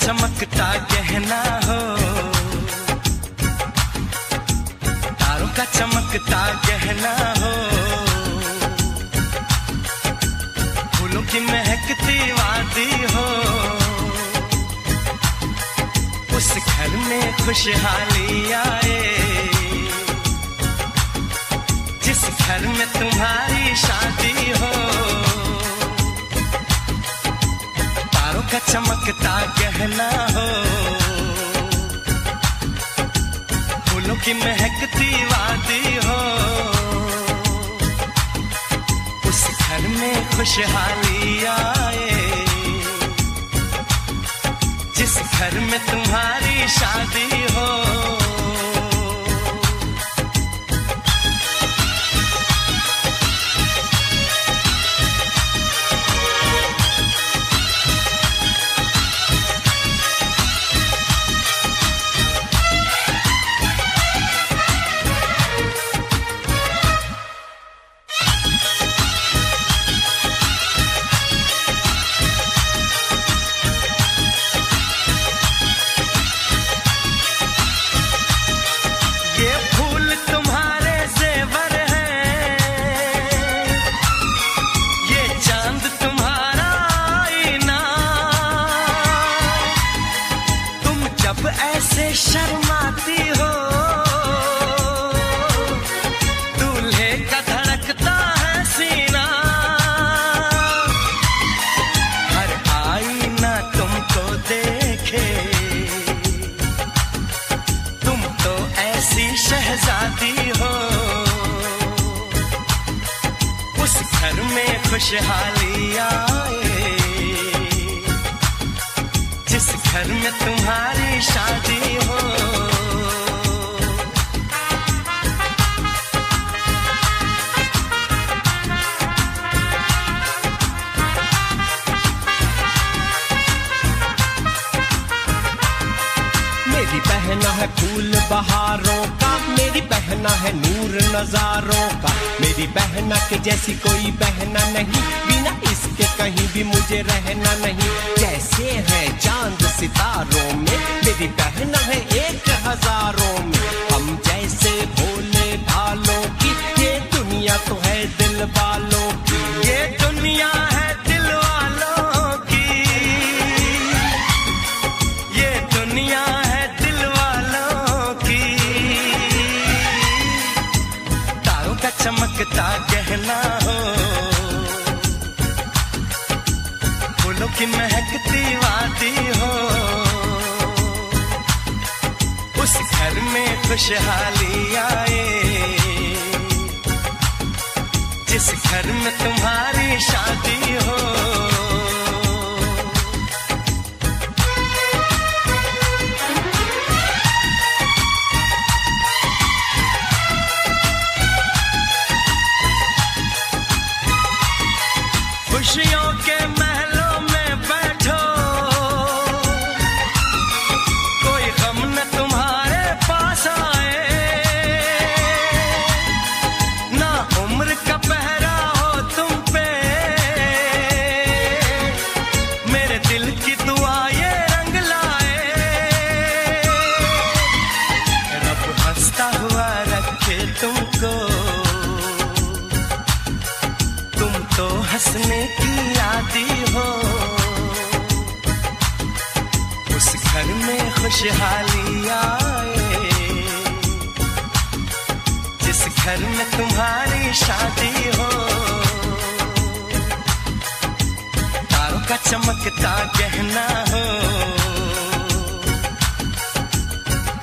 चमकता गहना हो, तारों का चमकता गहना हो, फूलों की महकती वादी हो, उस घर में खुशहाली आए, जिस घर में तुम्हारी शादी हो। तारों का चमकता गहना हो, फूलों की महकती वादी हो, उस घर में खुशहाली आए, जिस घर में तुम्हारी शादी हो। ऐसे शर्माती हो, दूल्हे का धड़कता है सीना, हर आईना तुमको देखे, तुम तो ऐसी शहजादी हो, उस घर में खुशहाली आए, जिस घर में तुम्हारी शादी हो। मेरी बहना है फूल बहारों का, मेरी बहना है नूर नजारों का, मेरी बहना के जैसी कोई बहना नहीं, बिना इसके कहीं भी मुझे रहना नहीं। जैसे है चांद सितारों में, मेरी बहना है 1000 में, हम जैसे भोले भालों की, ये दुनिया तो है दिल वालों की, ये दुनिया है दिल वालों की, ये दुनिया है दिल वालों की। तारों का चमकता गहना हो, फूलों की महकती वादी हो, उस घर में खुशहाली आए, जिस घर में तुम्हारी शादी हो। खुशियों के महलों में बैठो, कोई गम न तुम्हारे पास आए, ना उम्र का पहरा हो तुम पे, मेरे दिल की दुआ ये रंग लाए, रब हंसता हुआ रखे तुमको, तुम तो हंसने की आदी हो, उस घर में खुशहाली आए, जिस घर में तुम्हारी शादी हो। तारों का चमकता गहना हो,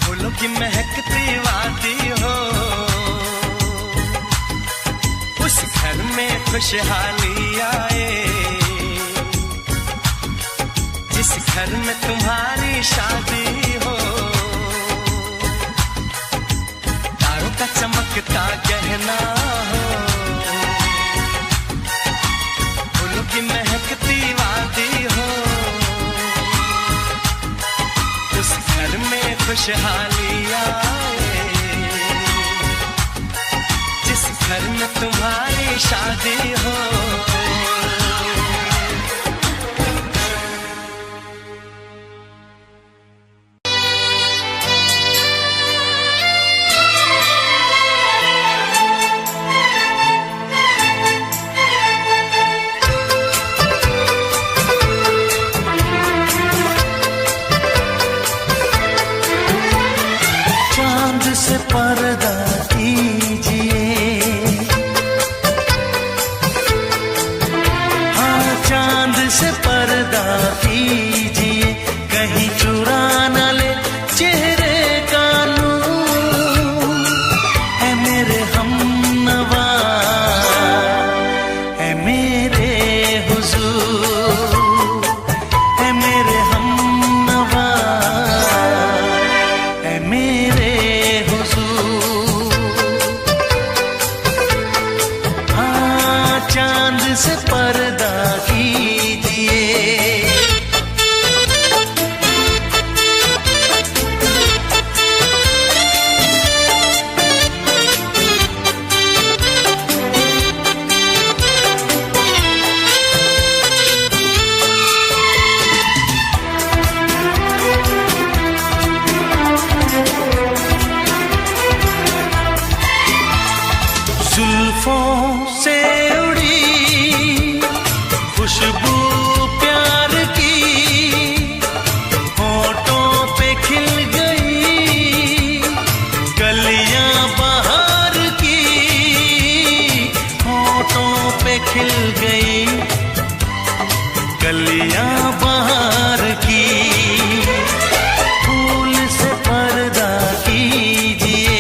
फूलों की महकती वादी हो, उस घर में खुशहाली आए, जिस घर में तुम्हारी शादी हो। तारों का चमकता गहना हो, फूलों की महकती वादी हो, उस घर में खुशहाली आए, जिस घर में तुम्हारी शादी हो। कीजिए, कहीं चुरा न ले चेहरे का नूर। है मेरे हमनवा, है मेरे हुजूर, है मेरे हमनवा, है मेरे हुजूर। हाँ, चांद से पर्दा कीजिए, जुल्फों से उड़ी खुशबू प्यार की, होठों पे खिल गई कलियां बहार की, होठों पे खिल गई कलियां बहार की। फूल से पर्दा कीजिए,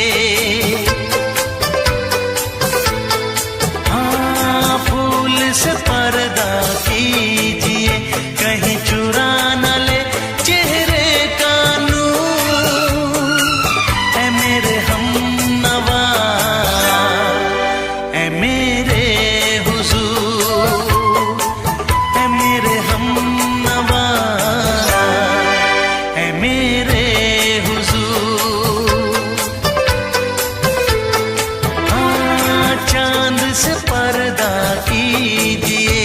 से पर्दा कीजिए, कहीं चुरा न ले चेहरे का नूर। है मेरे हमनवा, है मेरे हुजूर, है मेरे हमनवा, है मेरे हुजूर। हाँ, चांद से पर्दा कीजिए,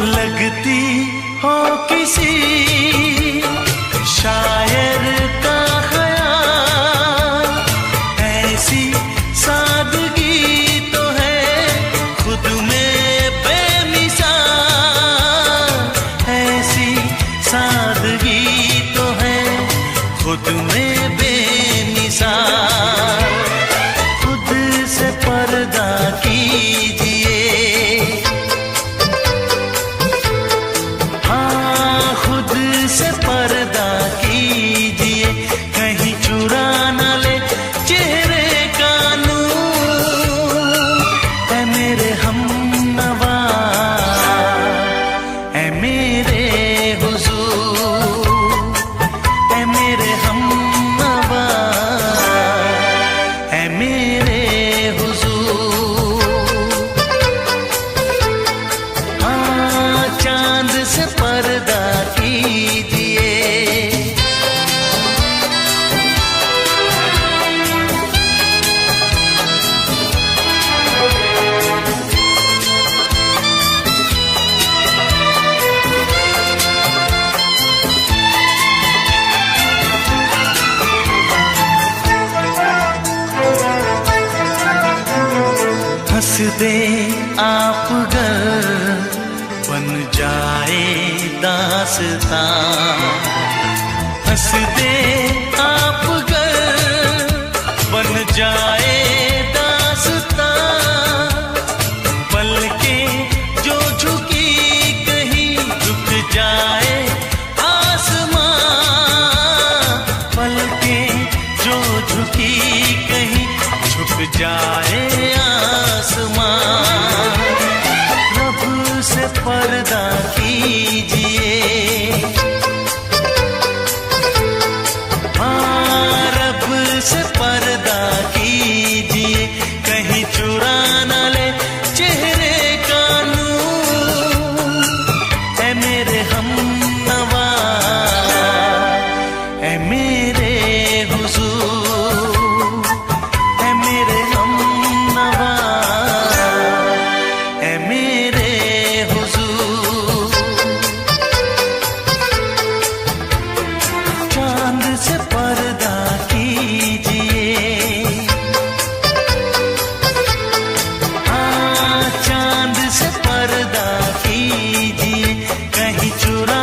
लगती हो किसी शायर का ख्याल, ऐसी सादगी तो है खुद में बेमिसाल, ऐसी सादगी तो है खुद में बेमिसाल। खुद से पर्दा कीजिए, हाँ, खुद से पर्दा कीजिए, कहीं चुरा न ले चेहरे का नूर। है मेरे हमनवा, है मेरे हुजूर, है मेरे हमनवा, है मेरे हुजूर। हाँ, चांद से पर्दा कीजिए, हंस दे आप गर बन जाए दास्तां, हंस दे आप गर बन जाए दास्तां। पलकें जो झुकी कहीं झुक जाए आसमां, पलकें जो झुकी कहीं झुक जाए आसमां। रब से पर्दा कीजिए, हाँ, रब से पर्दा कीजिए, कहीं चुरा न ले चेहरे का नूर। है मेरे हमनवा, है मेरे हुजूर, है मेरे हमनवा, है मेरे हुजूर। चांद से पर्दा कीजिए, हाँ, चांद से पर्दा कीजिए, कहीं चुरा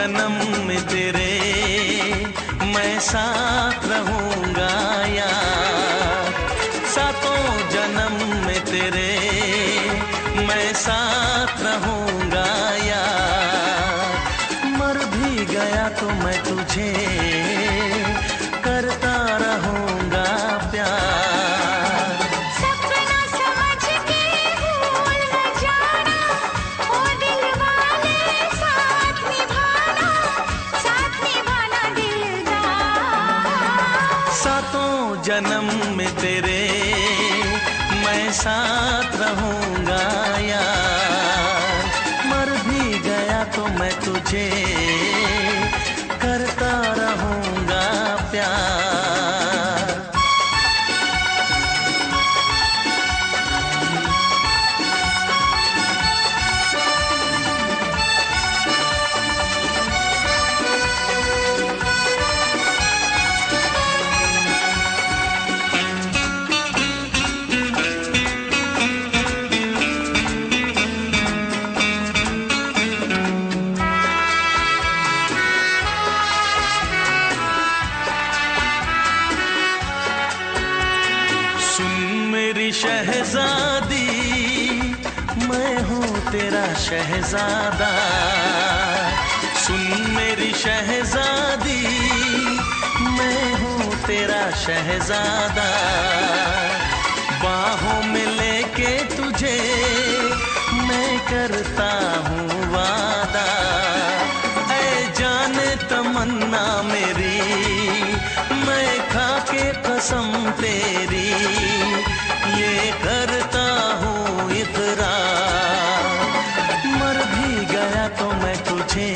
जन्म में तेरे मैं साथ रहूंगा यार, सातों जन्म में तेरे मैं साथ रहूंगा यार, मर भी गया तो मैं तुझे करता रहूंगा प्यार। सपना समझ के भूल न जाना, ओ दिल वाले साथ निभाना दिलदार। सातों जन्म में तेरे मैं साथ रहूंगा यार, मर भी गया तो मैं तुझे करता रहूंगा प्यार। शहजादी मैं हूँ तेरा शहजादा, सुन मेरी शहजादी मैं हूँ तेरा शहजादा, बाहों में लेके तुझे मैं करता हूँ वादा, ऐ जाने तमन्ना मेरी मैं खा के कसम तेरी ये करता हूँ इकरार, मर भी गया तो मैं तुझे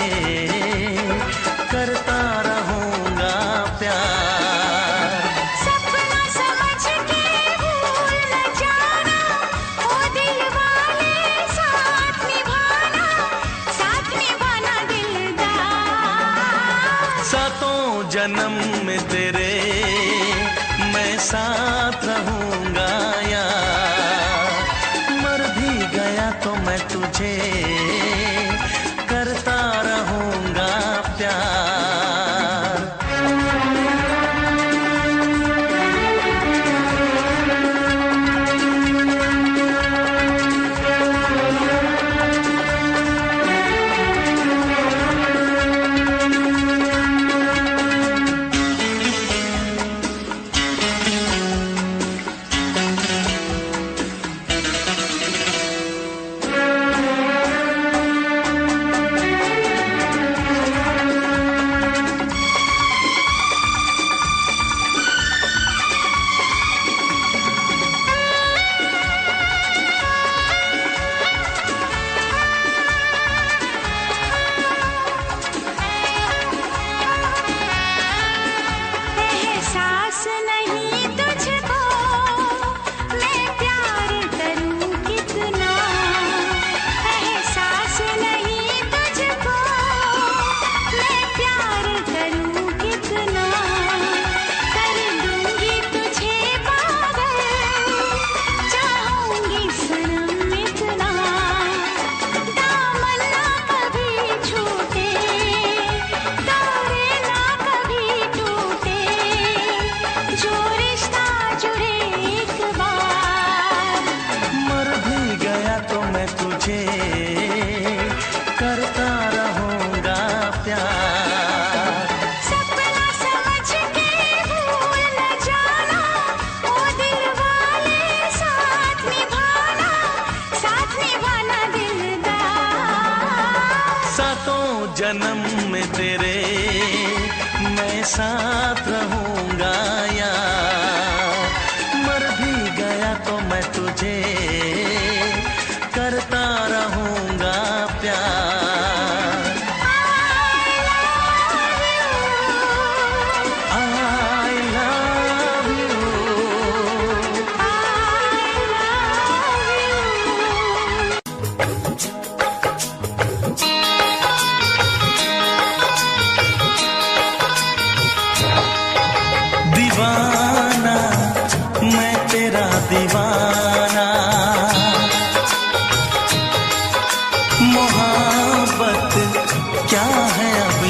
करता रहूंगा प्यार। सपना समझ के भूल न जाना, ओ दिल वाले साथ निभाना दिलदार। सातों जन्म में तेरे मैं साथ रहूंगा यार, मर भी गया तो मैं तुझे करता रहूंगा प्यार। जन्म में तेरे मैं साथ रहूंगा यार, मर भी गया तो मैं तुझे करता रहूंगा प्यार। I love you, दीवाना मैं तेरा दीवाना, मोहब्बत क्या है अब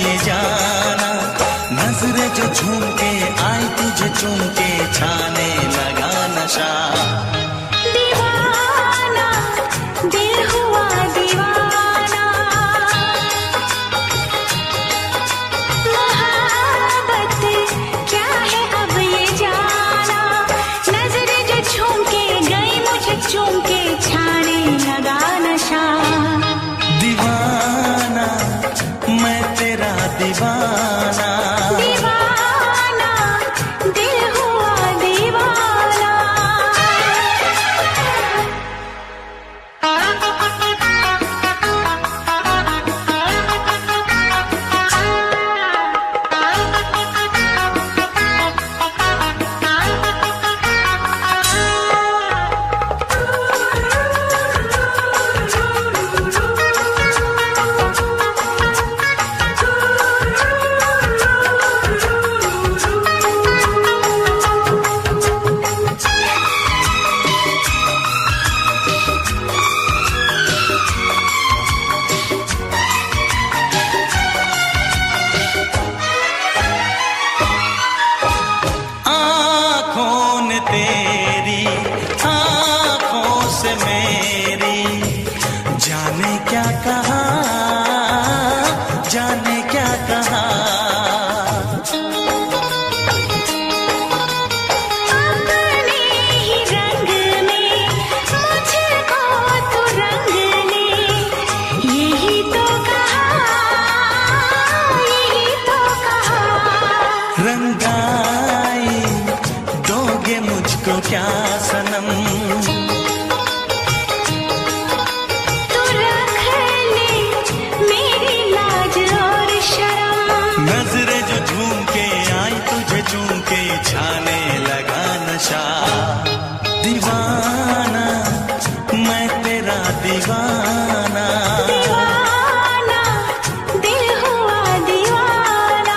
क्या सनम। तू रख ले मेरी लाज और शर्म। नजरें जो झूम के आई तुझे चूम के छाने लगा नशा। दीवाना मैं तेरा दीवाना। दीवाना दिल हुआ दीवाना।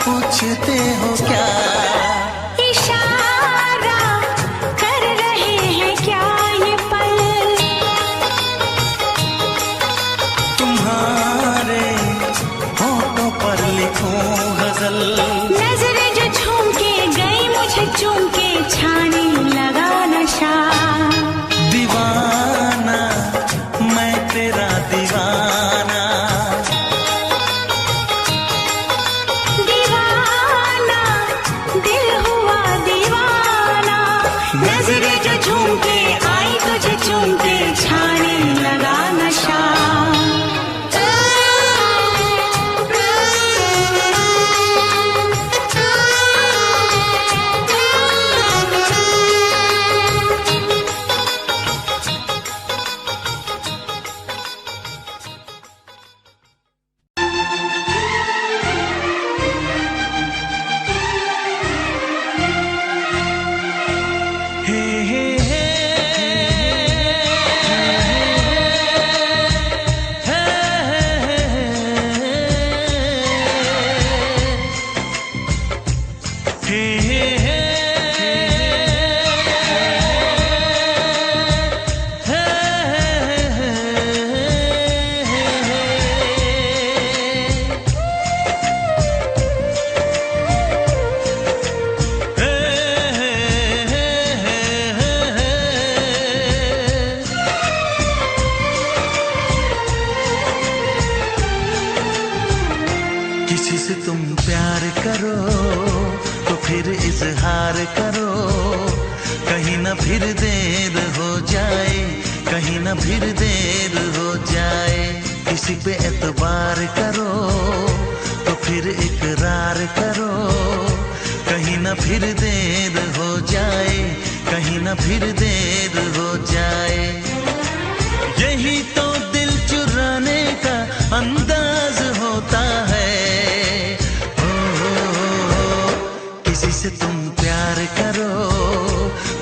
पूछते हो क्या इशारा कर रहे हैं क्या ये पल। तुम्हारे होठों पर लिखूं गजल। नजरें जो झूम के गई मुझे चूम के छाने लगा नशा। दीवाना मैं तेरा दीवाना। दीवाना दिल हुआ दीवाना। नजरें जो झूम के आई तुझे चूम के छाने लगा नशा। किसी से तुम प्यार करो तो फिर इजहार करो। कहीं ना फिर देर हो जाए, कहीं ना फिर देर हो जाए। किसी पे एतबार करो तो फिर इकरार करो। कहीं ना फिर देर हो जाए, कहीं ना फिर देर हो जाए। यही तो दिल चुराने का अंदाज होता है। किसी से तुम प्यार करो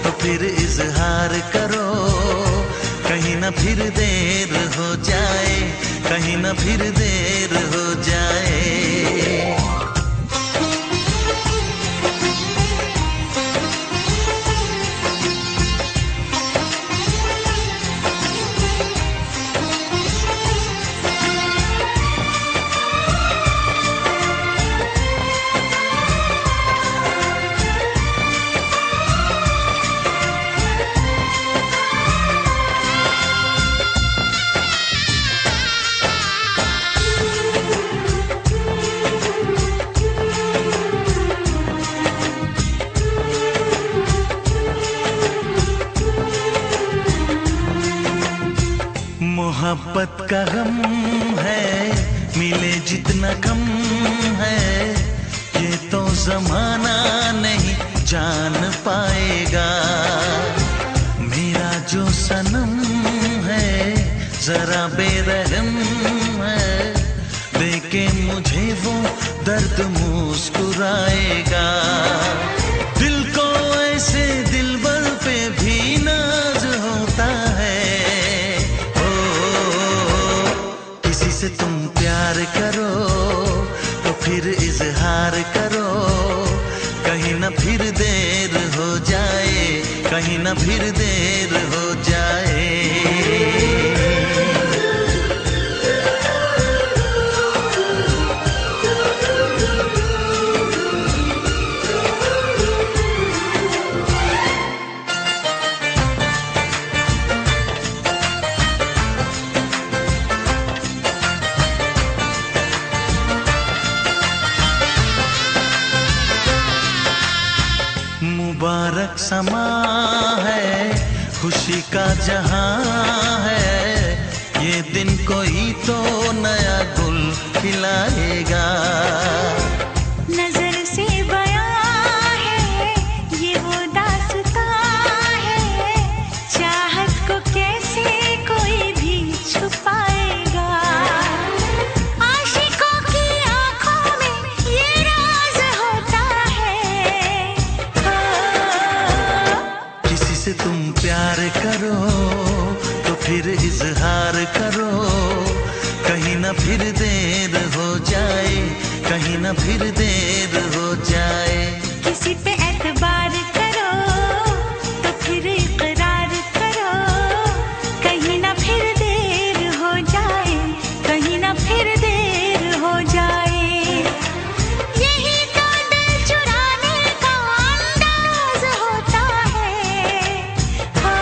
तो फिर इजहार करो। कहीं ना फिर देर हो जाए, कहीं ना फिर देर हो जाए। मोहब्बत का गम है मिले जितना कम है। ये तो जमाना नहीं जान पाएगा। मेरा जो सनम है जरा बेरहम है। देके मुझे वो दर्द मुस्कुराएगा। दिल को ऐसे दिलबर पे भी नाज होता है। ओ किसी से तुम प्यार करो तो फिर इजहार करो, कहीं ना फिर देर हो जाए, कहीं ना फिर देर हो जाए। मुबारक समा है, खुशी का जहां है, ये दिन कोई तो नया गुल खिलाएगा। नजर से बयां है ये वो दास्तां है, चाहत को कैसे कोई भी छुपाएगा। आशिकों की आंखों में ये राज होता है। किसी से तुम प्यार करो तो फिर इजहार करो, कहीं ना फिर देर हो जाए, कहीं ना फिर देर हो जाए। किसी पे एतबार करो तो फिर इकरार करो, कहीं ना फिर देर हो जाए, कहीं ना फिर देर हो जाए। यही तो दिल चुराने का अंदाज होता है। हो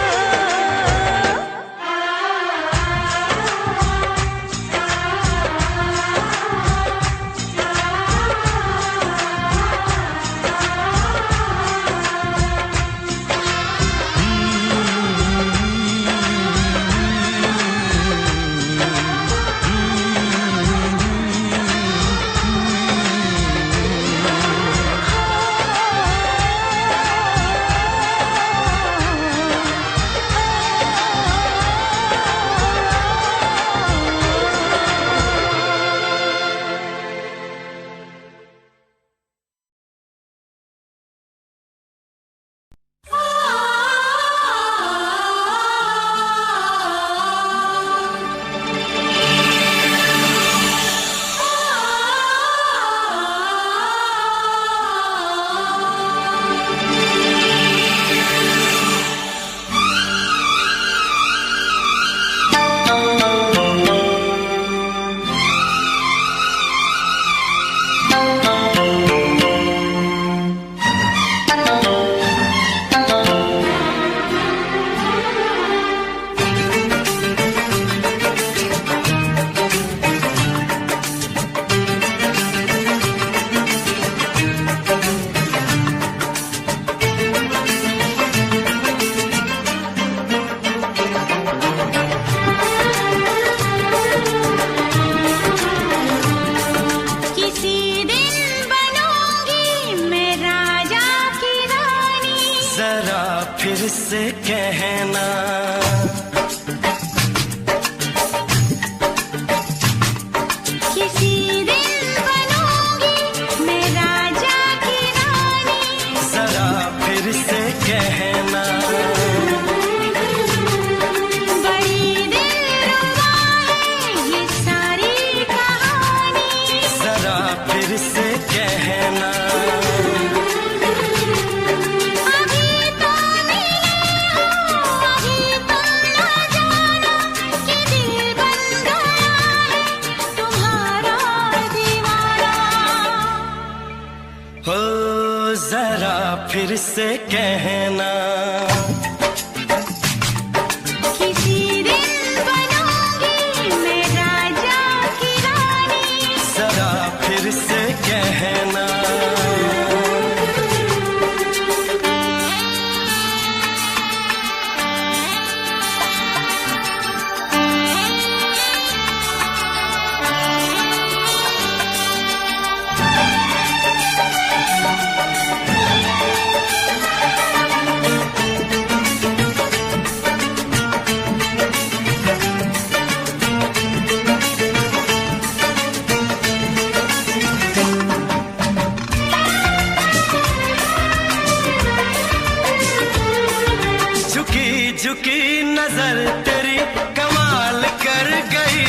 फिर से कहना, किसी दिन बनूंगी मैं राजा की रानी। जरा फिर से कहना, बड़ी दिलरुबा है ये सारी कहानी। जरा फिर से कहना, हो जरा फिर से कहना, किसी दिन बनूंगी मैं राजा की रानी। जरा फिर से कहना, नजर तेरी कमाल कर गई,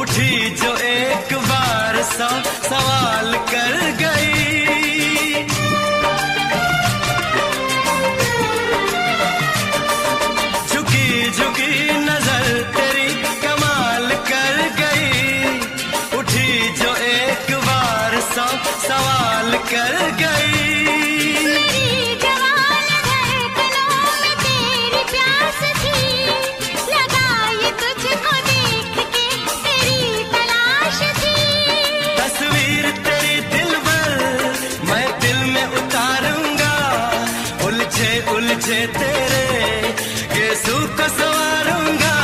उठी जो एक बार 100 सवाल कर गई। झुकी झुकी नजर तेरी कमाल कर गई, उठी जो एक बार 100 सवाल कर गई। मेरी जवान धड़कनों में तेरी प्यास थी, लगाई तुझको देख के तेरी तलाश थी। तस्वीर तेरी दिलबर मैं दिल में उतारूंगा, उलझे उलझे तेरे गेसू को संवारूंगा।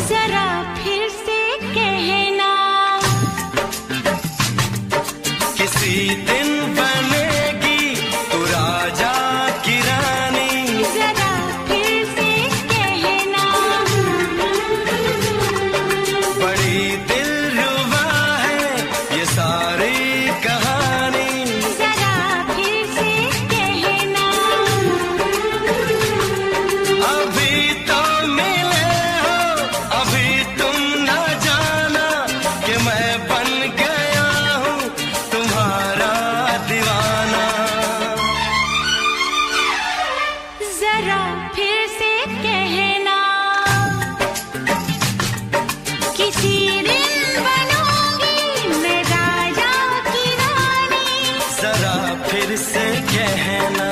जरा फिर से कहना, किसी दिन बनेगी तू राजा की रानी। जरा फिर से कहना, बड़ी दिलरुबा है ये सारी कहानी। जरा फिर से कहना, अभी तो मिले हो, अभी तुम ना जाना कि मैं बन गया हूँ तुम्हारा दीवाना। जरा फिर से कहना, किसी दिन बनूंगी मैं राजा की रानी। जरा फिर से कहना,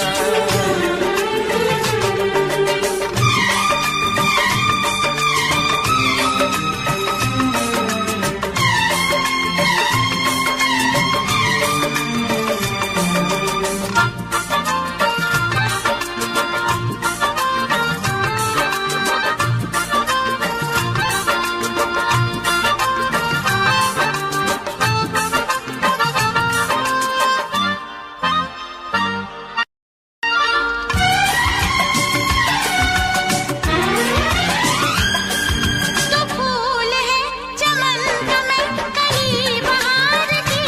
तो फूल है चमन का मैं कली बहार की,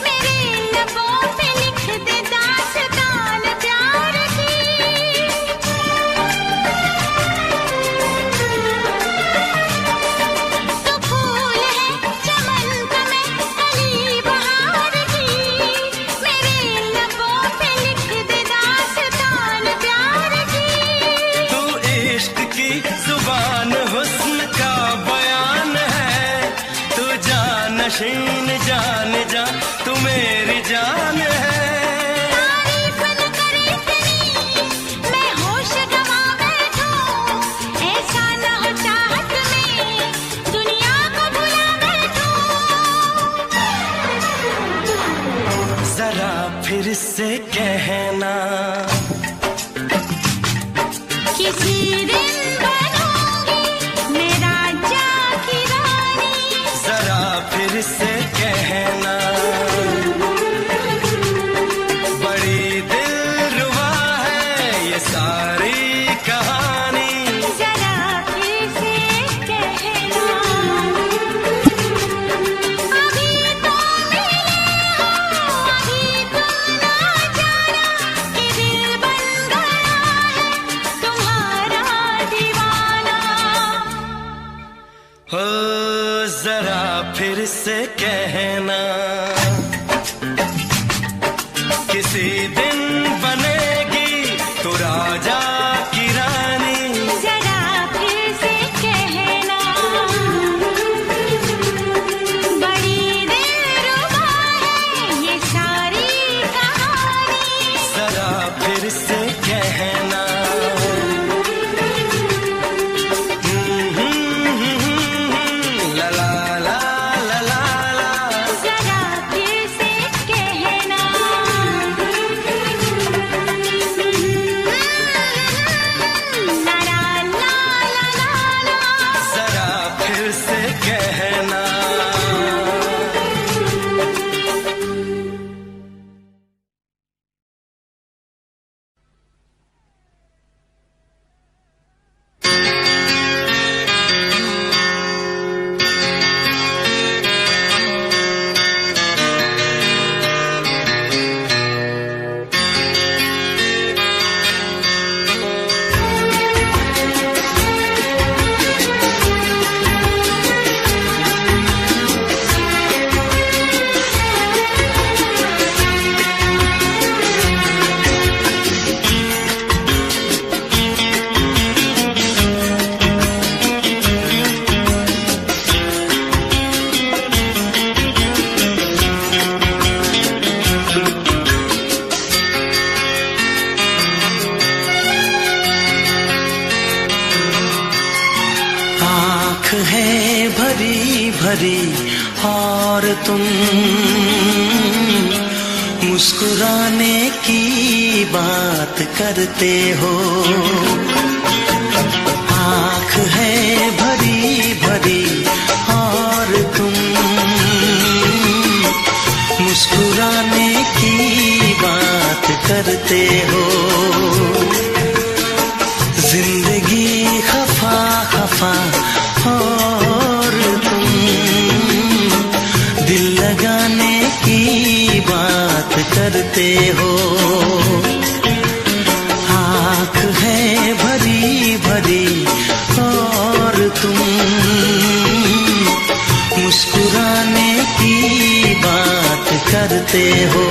मेरे लबों पे लिख दे दास्तान प्यार की। तो फूल है चमन का मैं कली बहार की, मेरे लबों पे लिख दे दास्तान प्यार की। तू इश्क की जुबान हुस्न का बयान है, तू जानशीन जान जा तू मेरी जान है। तारीफ न करे इतनी मैं होश गवा बैठूं, ऐसा न हो चाहत में दुनिया को भुला बैठूं। जरा फिर से कहना, किसी दिन बनूंगी मैं राजा की रानी। जरा फिर से कहना, बड़ी दिलरुबा है ये सारी कहानी। जरा फिर से कहना, अभी तो मिले हो, अभी तुम ना जाना कि दिल बन गया है तुम्हारा दीवाना। हो जरा फिर से कहना, किसी दिन बनेगी तू राजा की रानी। जरा फिर से कहना, बड़ी दिलरुबा है ये सारी कहानी। जरा फिर से कहना, ला ला ला ला ला ला। जरा है भरी भरी और तुम मुस्कुराने की बात करते हो। आँख है भरी भरी और तुम मुस्कुराने की बात करते हो। जिंदगी खफा खफा और तुम दिल लगाने की बात करते हो। आँख है भरी भरी और तुम मुस्कुराने की बात करते हो।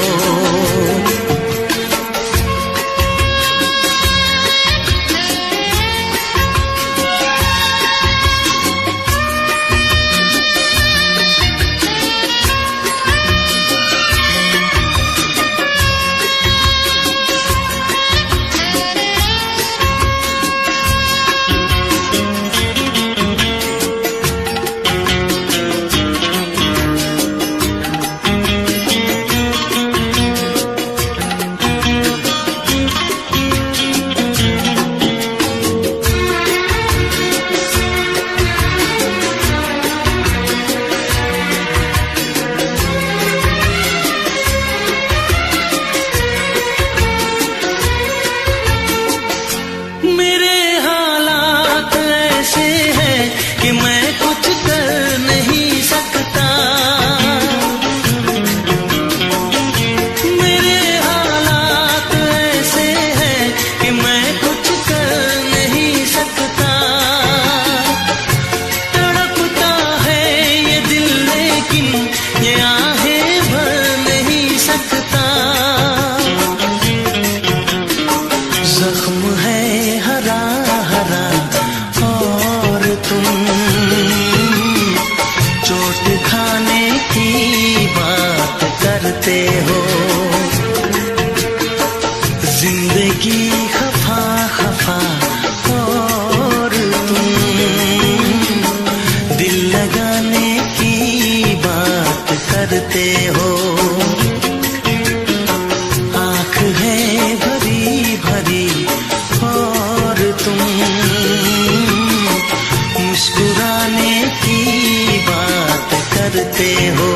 जिंदगी खफा खफा और तुम दिल लगाने की बात करते हो। आँख है भरी भरी और तुम मुस्कुराने की बात करते हो।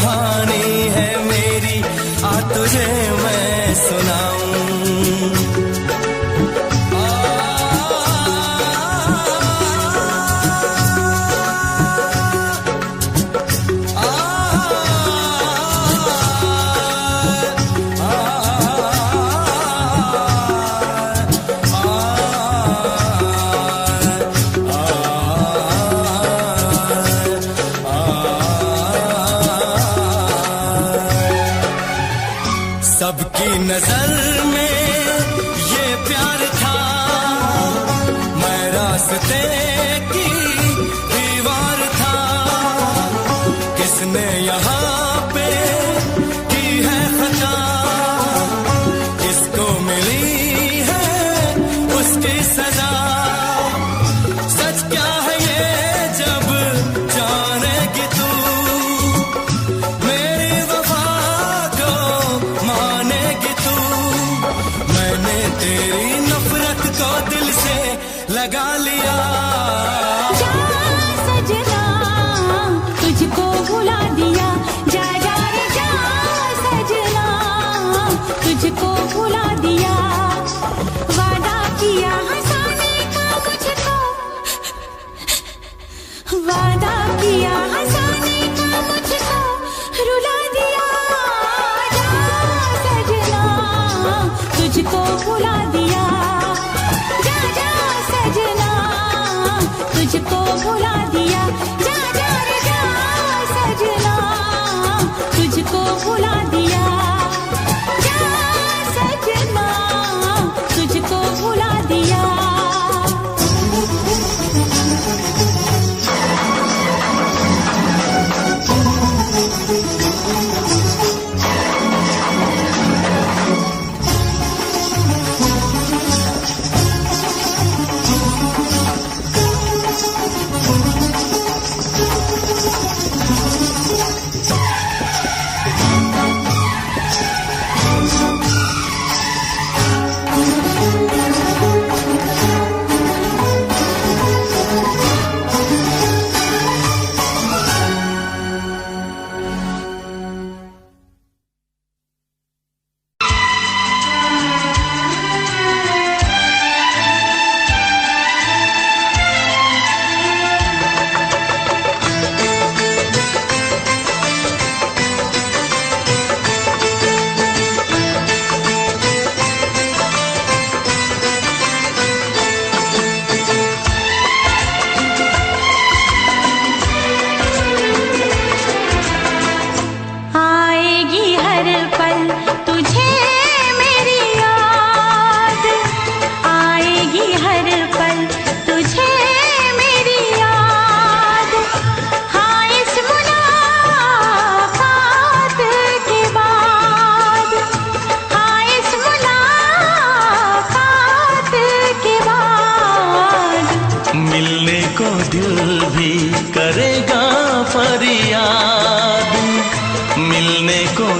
कहानी है मेरी, आ तुझे मैं सुनाऊं। सबकी नजर में ये प्यार था, मैं रास्ते की दीवार था। किसने यहाँ पे की है खता, किसको मिली है उसकी सजा। सच क्या है ये जब जानेगी तू, मेरी वफा को मानेगी तू। मैंने तेरी नफरत को दिल से लगा लिया। जा सजना तुझको भुला दिया, जा जा रे जा सजना तुझको भुला दिया। वादा किया हंसाने का मुझको, वादा किया हंसाने का मुझको रुला दिया। जा सजना तुझको भुला दिया, जा जा सजना तुझको भुला दिया। जा जा रे जा सजना तुझको भुला दिया, जा सजना तुझको भुला दिया।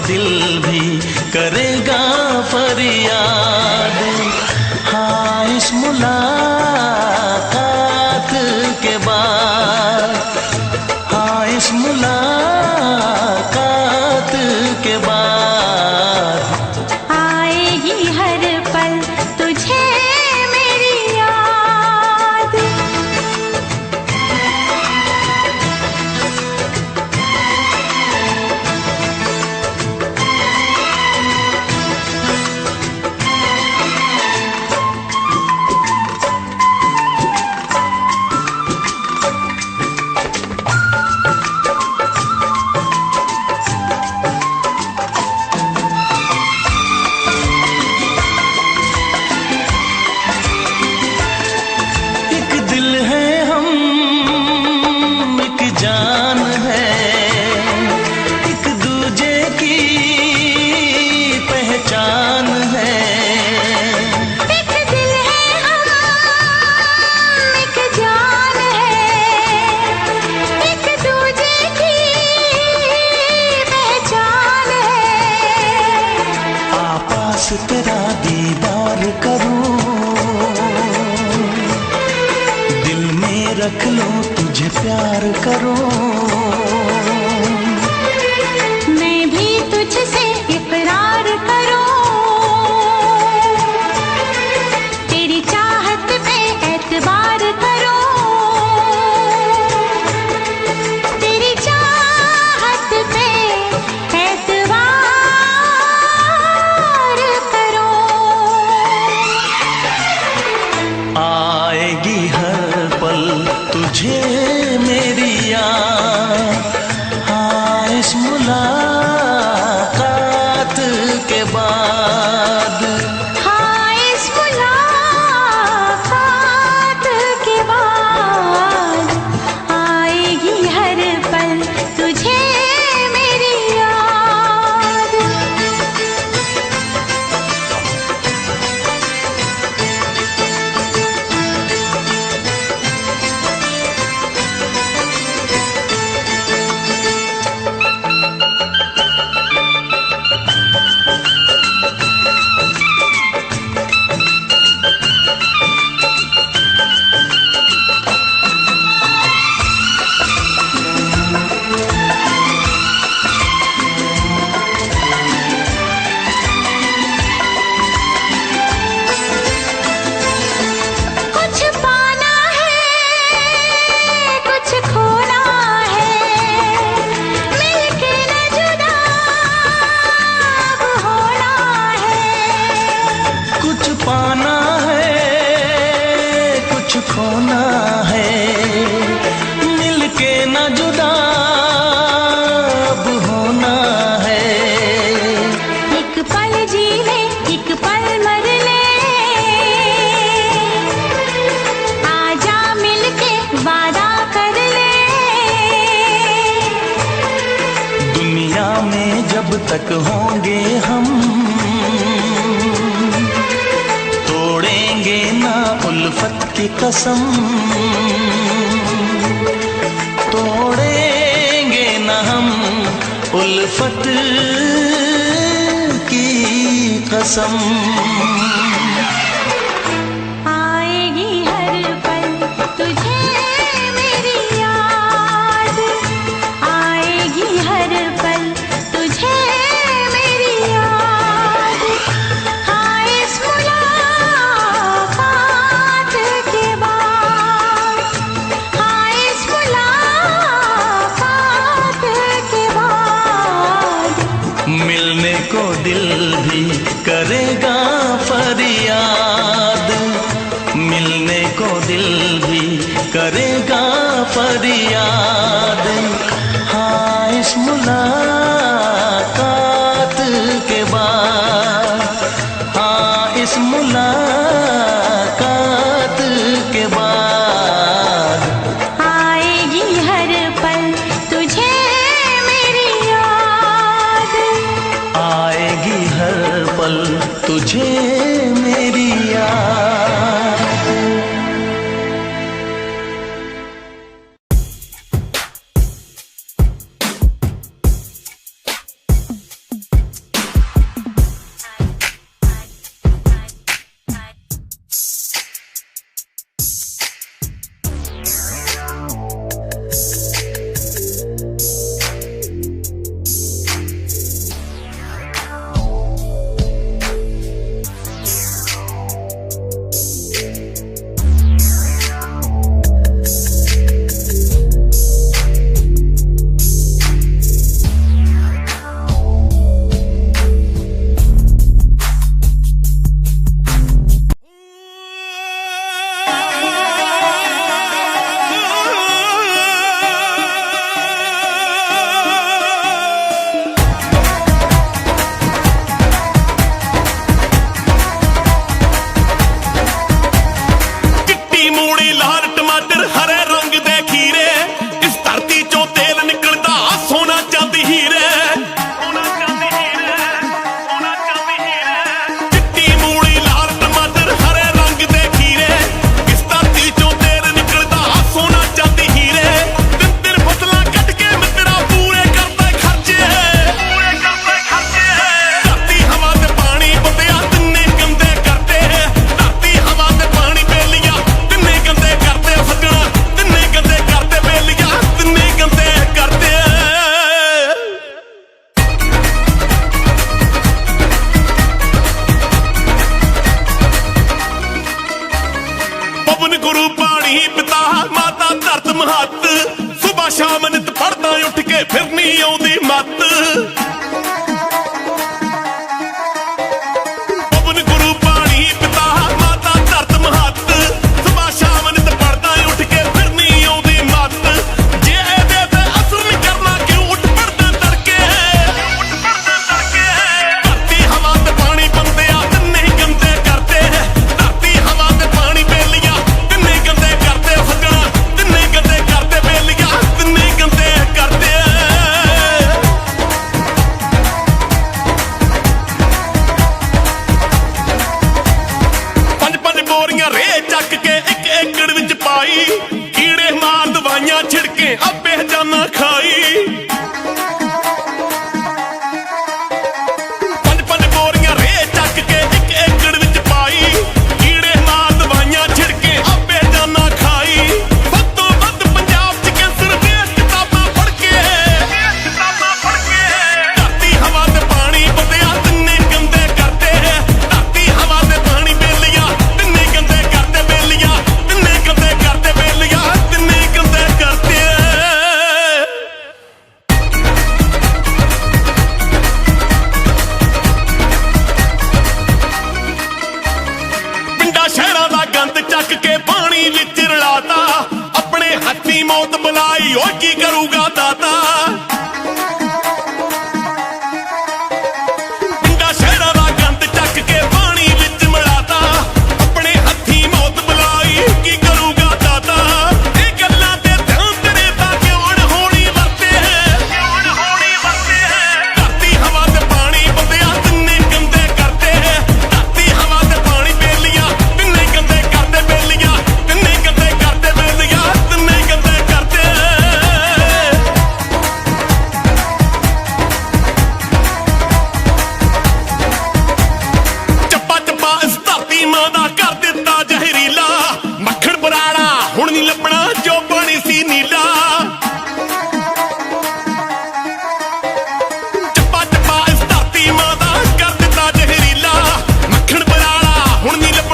दिल भी करेगा फरियाद। हाँ इस मुलाकात के बाद, हाँ इस मुलाकात के बाद आएगी हर पल तुझे मेरी याद। जान है एक दूजे की पहचान है। एक दिल है हम एक जान है, एक दूजे की पहचान है। आपास तेरा दीदार करूं, दिल में रख लो तुझे प्यार करो। बाद। हाँ, इस मुलाकात के बाद आएगी हर पल तुझे मेरी याद। कुछ पाना है, कुछ खोना है, मिलके न जुदा अब होना है। कुछ पाना है, कुछ खोना है, मिलके न जुदा अब होना है। एक पल जी ले, एक पल मर ले, आजा मिलके वादा कर ले। दुनिया में जब तक होंगे हम, तोड़ेंगे ना उल्फत की कसम, तोड़ेंगे ना हम उल्फत की कसम। आएगी हर पल तुझे मेरी याद, आएगी हर पल तुझे मेरी याद। हाँ, इस मुलाकात के बाद, हाँ, इस मुलाकात के बाद मिलने को दिल भी करेगा फरियाद, मिलने को दिल भी करेगा फरियाद। हाँ, इस मुलाकात के बाद, हाँ, इस मुलाकात के बाद आएगी हर पल तुझे मेरी याद। आएगी हर पल तुझे मेरी याद। मौत बुलाई और की करूंगा दाता